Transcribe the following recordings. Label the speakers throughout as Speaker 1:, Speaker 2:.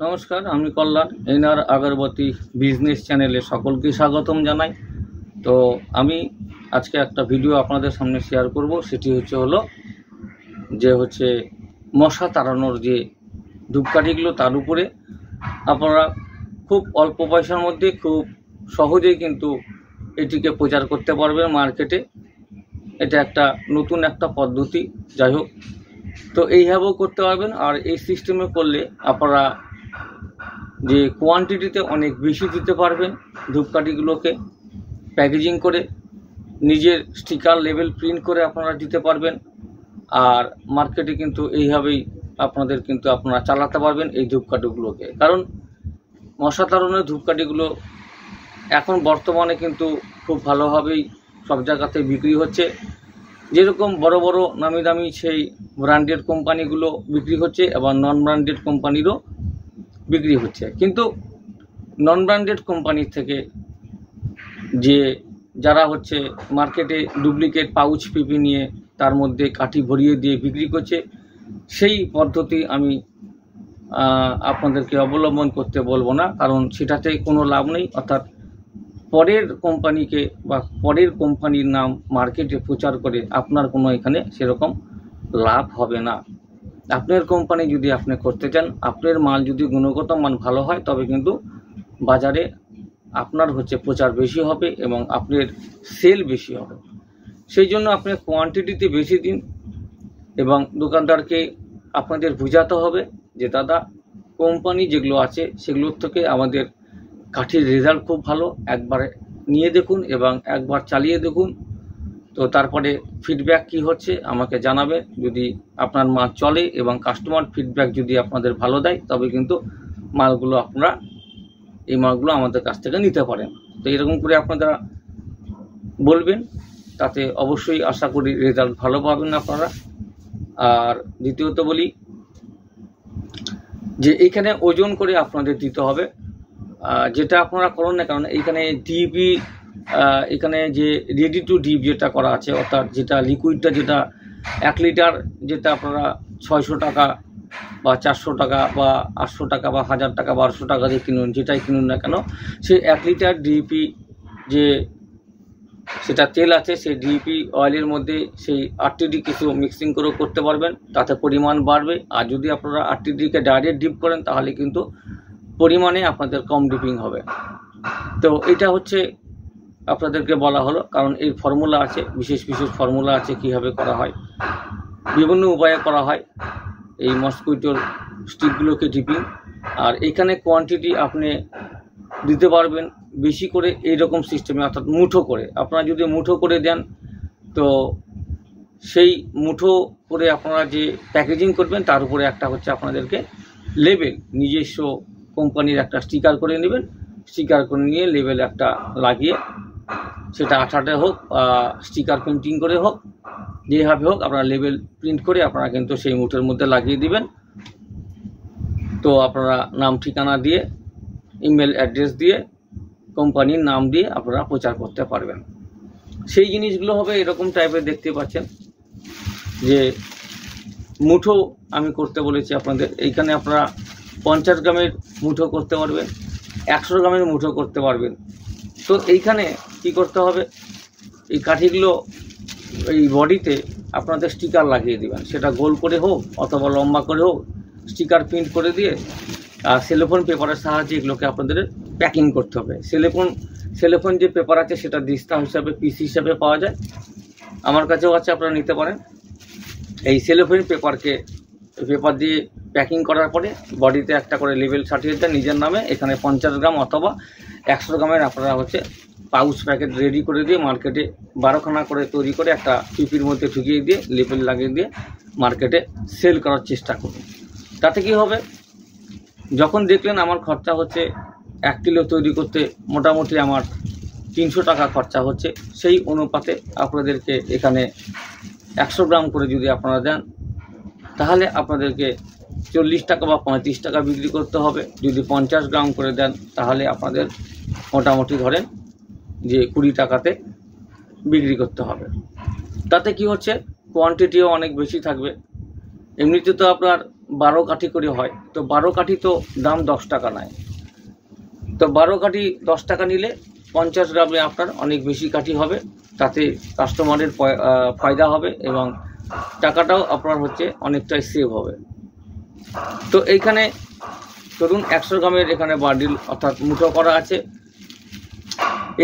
Speaker 1: নমস্কার, আমি কল্যাণ এনআর আগরবাতি বিজনেস চ্যানেলে সকলকে স্বাগতম জানাই। তো আমি আজকে একটা ভিডিও আপনাদের সামনে শেয়ার করব। সেটি হচ্ছে মশা তাড়ানোর যে ধূপকাঠিগুলো, তার উপরে আপনারা খুব অল্প পয়সার মধ্যে খুব সহজেই কিন্তু এটিকে প্রচার করতে পারবেন মার্কেটে। এটা একটা নতুন একটা পদ্ধতি। যাই হোক, তো এইভাবেও করতে পারবেন। আর এই সিস্টেমে করলে আপনারা যে কোয়ান্টিটিতে অনেক বেশি দিতে পারবেন ধূপকাঠিগুলোকে প্যাকেজিং করে, নিজের স্টিকার লেবেল প্রিন্ট করে আপনারা দিতে পারবেন। আর মার্কেটে কিন্তু এইভাবেই আপনারা চালাতে পারবেন এই ধূপকাঠিগুলোকে। কারণ মশা তাড়ানোর ধূপকাঠিগুলো এখন বর্তমানে কিন্তু খুব ভালোভাবেই সব জায়গাতে বিক্রি হচ্ছে। যেরকম বড় বড় নামি দামি সেই ব্র্যান্ডেড কোম্পানিগুলো বিক্রি হচ্ছে, এবং নন ব্র্যান্ডেড কোম্পানিরও বিক্রি হচ্ছে। কিন্তু নন ব্র্যান্ডেড কোম্পানির থেকে যারা হচ্ছে মার্কেটে ডুপ্লিকেট পাউচ পিপি নিয়ে তার মধ্যে কাঠি ভরিয়ে দিয়ে বিক্রি করছে, সেই পদ্ধতি আমি আপনাদেরকে অবলম্বন করতে বলবো না, কারণ সেটাতে কোনো লাভ নেই। অর্থাৎ পরের কোম্পানিকে বা পরের কোম্পানির নাম মার্কেটে প্রচার করে আপনার কোনো এখানে সেরকম লাভ হবে না। আপনার কোম্পানি যদি আপনি করতে চান, আপনার মাল যদি গুণগত মান ভালো হয়, তবে কিন্তু বাজারে আপনার হচ্ছে প্রচার বেশি হবে এবং আপনার সেল বেশি হবে। সেই জন্য আপনি কোয়ান্টিটিতে বেশি দিন, এবং দোকানদারকে আপনাদের বোঝাতে হবে যে দাদা, কোম্পানি যেগুলো আছে সেগুলোর থেকে আমাদের কাঠির রেজাল্ট খুব ভালো, একবার নিয়ে দেখুন এবং একবার চালিয়ে দেখুন। তো তারপরে ফিডব্যাক কি হচ্ছে আমাকে জানাবেন। যদি আপনার মাল চলে এবং কাস্টমার ফিডব্যাক যদি আপনাদের ভালো দেয়, তবে কিন্তু এই মালগুলো আমাদের কাছ থেকে নিতে পারেন। তো এরকম করে আপনারা বলবেন, তাতে অবশ্যই আশা করি রেজাল্ট ভালো পাবেন আপনারা। আর দ্বিতীয়ত বলি যে এইখানে ওজন করে আপনাদের দিতে হবে, যেটা আপনারা করুন না। কারণ এইখানে ডিপি, এখানে যে রেডি টু ডিপ যেটা করা আছে, অর্থাৎ যেটা লিকুইডটা, যেটা 1 লিটার, যেটা আপনারা 600 টাকা বা 400 টাকা বা 800 টাকা বা 1000 টাকা 1200 টাকা দিয়ে কিনুন, যেটাই কিনুন না কেন, সেই 1 লিটার ডিপি যে সেটা তেল আছে, সেই ডিপি অয়েলের মধ্যে সেই আরটিডি কিছু মিক্সিং করেও করতে পারবেন, তাতে পরিমাণ বাড়বে। আর যদি আপনারা আরটিডিকে ডাইরেক্ট ডিপ করেন, তাহলে কিন্তু পরিমাণে আপনাদের কম ডিপিং হবে। তো এটা হচ্ছে আপনাদেরকে বলা হলো, কারণ এই ফর্মুলা আছে, বিশেষ ফর্মুলা আছে কীভাবে করা হয়, বিভিন্ন উপায়ে করা হয় এই মসকুইটোর স্টিকগুলোকে ডিপিং। আর এখানে কোয়ান্টিটি আপনি দিতে পারবেন বেশি করে এইরকম সিস্টেমে, অর্থাৎ মুঠো করে। আপনারা যদি মুঠো করে দেন, তো সেই মুঠো করে আপনারা যে প্যাকেজিং করবেন, তার উপরে একটা হচ্ছে আপনাদেরকে লেবেল, নিজস্ব কোম্পানির একটা স্টিকার করে নেবেন। স্টিকার করে নিয়ে লেবেল একটা লাগিয়ে, সেটা আঠাতে হোক বা স্টিকার প্রিন্টিং করে হোক, যেভাবে হোক আপনারা লেবেল প্রিন্ট করে আপনারা কিন্তু সেই মুঠের মধ্যে লাগিয়ে দিবেন। তো আপনারা নাম ঠিকানা দিয়ে, ইমেল অ্যাড্রেস দিয়ে, কোম্পানির নাম দিয়ে আপনারা প্রচার করতে পারবেন। সেই জিনিসগুলো হবে এরকম টাইপের, দেখতে পাচ্ছেন যে মুঠো আমি করতে বলেছি আপনাদের। এইখানে আপনারা 50 গ্রামের মুঠো করতে পারবেন, 100 গ্রামের মুঠো করতে পারবেন। তো এইখানে কি করতে হবে, এই কাঠিগুলো এই বডিতে আপনাদের স্টিকার লাগিয়ে দেবেন, সেটা গোল করে হোক অথবা লম্বা করে হোক, স্টিকার প্রিন্ট করে দিয়ে সেলোফোন পেপারের সাহায্যে এগুলোকে আপনাদের প্যাকিং করতে হবে। সেলোফোন যে পেপার আছে, সেটা দিস্তা হিসাবে, পিস হিসাবে পাওয়া যায়, আমার কাছেও আছে, আপনারা নিতে পারেন। এই সেলোফোন পেপার দিয়ে প্যাকিং করার পরে বডিতে একটা করে লেবেল সাটিয়ে দেন নিজের নামে। এখানে 50 গ্রাম অথবা 100 গ্রামের আপনারা হচ্ছে পাউচ প্যাকেট রেডি করে দিয়ে মার্কেটে 12খানা করে তৈরি করে একটা পিপির মধ্যে ঢুকিয়ে দিয়ে লেবেল লাগিয়ে দিয়ে মার্কেটে সেল করার চেষ্টা করুন। তাতে কি হবে, যখন দেখলেন আমার খরচা হচ্ছে 1 কিলো তৈরি করতে মোটামুটি আমার 300 টাকা খরচা হচ্ছে, সেই অনুপাতে আপনাদেরকে এখানে 100 গ্রাম করে যদি আপনারা দেন, তাহলে আপনাদেরকে 40 টাকা বা 35 টাকা বিক্রি করতে হবে। যদি 50 গ্রাম করে দেন, তাহলে আপনাদের মোটামুটি ধরেন যে 20 টাকাতে বিক্রি করতে হবে। তাতে কি হচ্ছে, কোয়ান্টিটিও অনেক বেশি থাকবে। এমনিতে তো আপনার 12 কাঠি করে হয়, তো 12 কাঠি তো দাম 10 টাকা নয়, তো 12 কাঠি 10 টাকা নিলে 50 গ্রামে আপনার অনেক বেশি কাঠি হবে, তাতে কাস্টমারের ফায়দা হবে এবং টাকাটাও আপনার হচ্ছে অনেকটাই সেভ হবে। তো এইখানে ধরুন 100 গ্রামের এখানে বান্ডিল অর্থাৎ মুঠো করা আছে।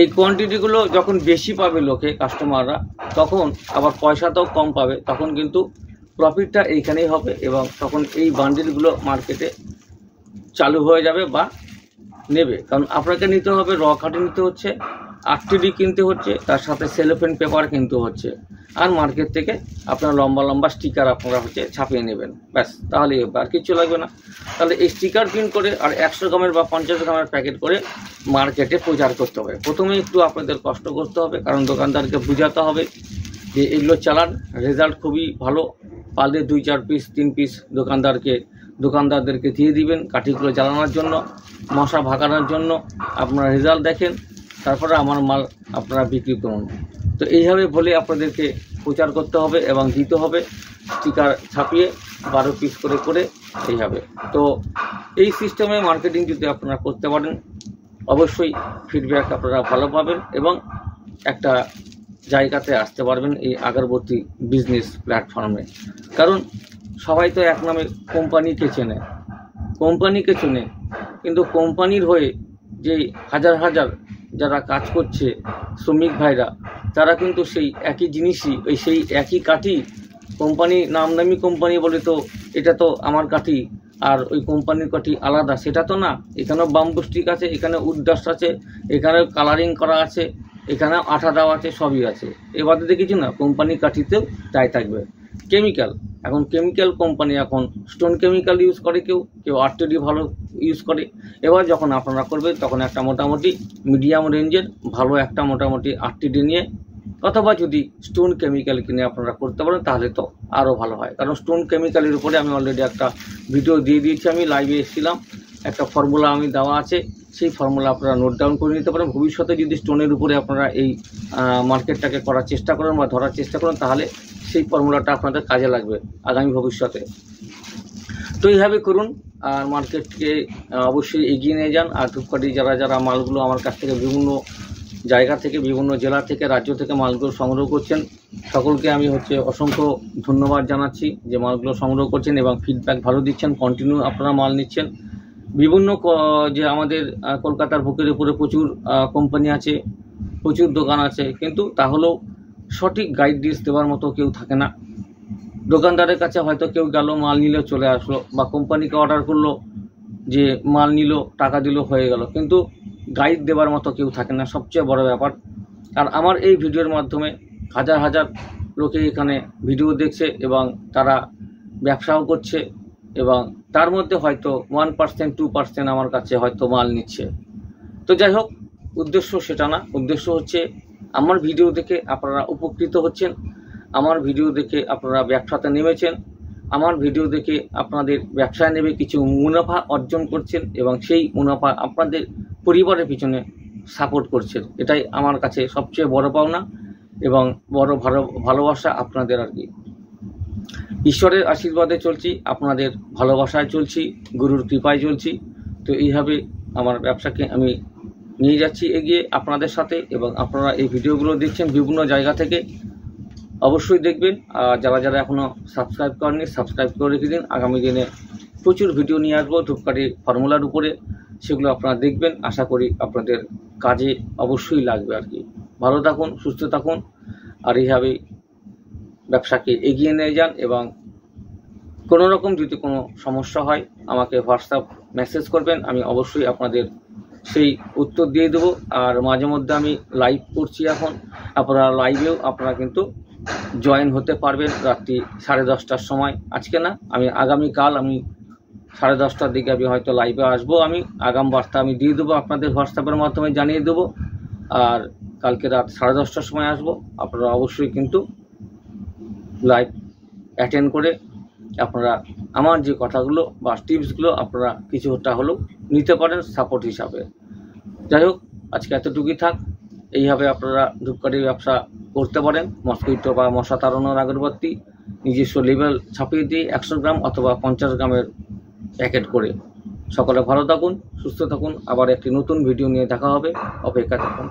Speaker 1: এই কোয়ান্টিটিগুলো যখন বেশি পাবে লোকে কাস্টমাররা, তখন আবার পয়সাটাও কম পাবে, তখন কিন্তু প্রফিটটা এইখানেই হবে এবং তখন এই বান্ডিলগুলো মার্কেটে চালু হয়ে যাবে বা নেবে। কারণ আপনাকে নিতে হবে, র কাঠি নিতে হচ্ছে, আরটিডি কিনতে হচ্ছে, তার সাথে সেলোফেন পেপার কিনতে হচ্ছে, আর মার্কেট থেকে আপনার লম্বা লম্বা স্টিকার আপনারা হচ্ছে ছাপিয়ে নেবেন, ব্যাস তাহলেই হবে, আর কিছু লাগবে না। তাহলে এই স্টিকার প্রিন্ট করে আর 100 গ্রামের বা 50 গ্রামের প্যাকেট করে মার্কেটে প্রচার করতে হবে। প্রথমে একটু আপনাদের কষ্ট করতে হবে, কারণ দোকানদারকে বোঝাতে হবে যে এগুলো চালান, রেজাল্ট খুবই ভালো, পারলে 2-4 পিস 3 পিস দোকানদারদেরকে দিয়ে দিবেন কাঠিগুলো জ্বালানোর জন্য, মশা ভাগানোর জন্য। আপনারা রেজাল্ট দেখেন, তারপরে আমার মাল আপনারা বিক্রি করুন। তো এইভাবে বলে আপনাদেরকে প্রচার করতে হবে এবং দিতে হবে স্টিকার ছাপিয়ে 12 পিস করে করে এইভাবে। তো এই সিস্টেমে মার্কেটিং যদি আপনারা করতে পারেন, অবশ্যই ফিডব্যাক আপনারা ভালো পাবেন এবং একটা জায়গাতে আসতে পারবেন এই আগরবাতি বিজনেস প্ল্যাটফর্মে। কারণ সবাই তো এক নামে কোম্পানিকে চেনে, কিন্তু কোম্পানির হয়ে যে হাজার হাজার যারা কাজ করছে শ্রমিক ভাইরা, তারা কিন্তু সেই একই জিনিসই, সেই একই কাঠি, কোম্পানি নামদামি কোম্পানি বলে তো এটা তো আমার কাঠি আর ওই কোম্পানির কাঠি আলাদা, সেটা তো না। এখানেও বাম্বু স্টিক আছে, এখানে উডডাস্ট আছে, এখানে কালারিং করা আছে, এখানে আঠা দেওয়া আছে, সবই আছে। এবারে দেখেছি না কোম্পানির কাঠিতেও তাই থাকবে। কেমিক্যাল, এখন কেমিক্যাল কোম্পানি এখন স্টোন কেমিক্যাল ইউজ করে, কেউ আরটিডি ভালো ইউজ করে। এবার যখন আপনারা করবেন তখন একটা মোটামুটি মিডিয়াম রেঞ্জের ভালো একটা মোটামুটি আরটিডি নিয়ে, অথবা যদি স্টোন কেমিক্যাল কিনে আপনারা করতে পারেন তাহলে তো আরও ভালো হয়। কারণ স্টোন কেমিক্যালের উপরে আমি অলরেডি একটা ভিডিও দিয়ে দিয়েছি, আমি লাইভে এসেছিলাম, একটা ফর্মুলা আমি দেওয়া আছে, সেই ফর্মুলা আপনারা নোট ডাউন করে নিতে পারেন। ভবিষ্যতে যদি স্টোনের উপরে আপনারা এই মার্কেটটাকে করার চেষ্টা করেন বা ধরার চেষ্টা করেন, তাহলে সেই ফর্মুলাটা আপনাদের কাজে লাগবে আগামী ভবিষ্যতে। তো এইভাবে করুন আর মার্কেটকে অবশ্যই এগিয়ে নিয়ে যান। আর ধূপকাঠি যারা মালগুলো আমার কাছ থেকে বিভিন্ন জায়গা থেকে, বিভিন্ন জেলা থেকে, রাজ্য থেকে মালগুলো সংগ্রহ করছেন, সকলকে আমি অসংখ্য ধন্যবাদ জানাচ্ছি যে মালগুলো সংগ্রহ করছেন এবং ফিডব্যাক ভালো দিচ্ছেন, কন্টিনিউ আপনারা মাল নিচ্ছেন। বিভিন্ন যে আমাদের কলকাতার বুকের উপরে প্রচুর কোম্পানি আছে, প্রচুর দোকান আছে, কিন্তু তাহলেও সঠিক গাইডলাইন্স দেওয়ার মতো কেউ থাকে না। দোকানদারের কাছে হয়তো কেউ গেল, মাল নিল, চলে আসলো, বা কোম্পানিকে অর্ডার করলো যে মাল নিল, টাকা দিল, হয়ে গেল, কিন্তু গাইড দেওয়ার মতো কেউ থাকে না, সবচেয়ে বড় ব্যাপার। আর আমার এই ভিডিওর মাধ্যমে হাজার হাজার লোকে এখানে ভিডিও দেখছে এবং তারা ব্যবসাও করছে, এবং তার মধ্যে হয়তো 1% 2% আমার কাছে হয়তো মাল নিচ্ছে। তো যাই হোক, উদ্দেশ্য সেটা না, উদ্দেশ্য হচ্ছে আমার ভিডিও দেখে আপনারা উপকৃত হচ্ছেন, আমার ভিডিও দেখে আপনারা ব্যবসাতে নেমেছেন, আমার ভিডিও দেখে আপনাদের ব্যবসায় নেবে কিছু মুনাফা অর্জন করছেন এবং সেই মুনাফা আপনাদের পরিবারের পিছনে সাপোর্ট করছেন। এটাই আমার কাছে সবচেয়ে বড় পাওনা এবং বড় ভালোবাসা আপনাদের আর কি। ঈশ্বরের আশীর্বাদে চলছি, আপনাদের ভালোবাসায় চলছি, গুরুর কৃপায় চলছি। তো এইভাবে আমার ব্যবসাকে আমি নিয়ে যাচ্ছি এগিয়ে আপনাদের সাথে, এবং আপনারা এই ভিডিওগুলো দেখছেন বিভিন্ন জায়গা থেকে, অবশ্যই দেখবেন। আর যারা এখনও সাবস্ক্রাইব করেননি, সাবস্ক্রাইব করে রেখে দিন। আগামী দিনে প্রচুর ভিডিও নিয়ে আসবো ধূপকাঠি ফর্মুলার উপরে, সেগুলো আপনারা দেখবেন। আশা করি আপনাদের কাজে অবশ্যই লাগবে আর কি। ভালো থাকুন, সুস্থ থাকুন, আর এইভাবেই ব্যবসাকে এগিয়ে নিয়ে যান। এবং কোনো রকম যদি কোনো সমস্যা হয় আমাকে হোয়াটসঅ্যাপ মেসেজ করবেন, আমি অবশ্যই আপনাদের সেই উত্তর দিয়ে দেবো। আর মাঝে মধ্যে আমি লাইভ করছি এখন, আপনারা লাইভেও আপনারা কিন্তু জয়েন হতে পারবেন রাত্রি 10:30টার সময়। আজকে না, আমি আগামীকাল আমি 10:30টার দিকে আমি হয়তো লাইভে আসবো। আমি আগাম বার্তা আমি দিয়ে দেবো, আপনাদের হোয়াটসঅ্যাপের মাধ্যমে জানিয়ে দেবো। আর কালকে রাত 10:30টার সময় আসবো। আপনারা অবশ্যই কিন্তু লাইভ অ্যাটেন্ড করে আপনারা আমার যে কথাগুলো বা টিপসগুলো আপনারা কিছুটা হলেও নিতে পারেন সাপোর্ট হিসাবে। যাই হোক, আজকে এতটুকুই থাক। এইভাবে আপনারা ধূপকাঠির ব্যবসা করতে পারেন, মসকুইটো বা মশা তাড়ানোর আগরবাতি নিজস্ব লেবেল ছাপিয়ে দিয়ে 100 গ্রাম অথবা 50 গ্রামের প্যাকেট করে। সকলে ভালো থাকুন, সুস্থ থাকুন। আবার একটি নতুন ভিডিও নিয়ে দেখা হবে, অপেক্ষা থাকুন।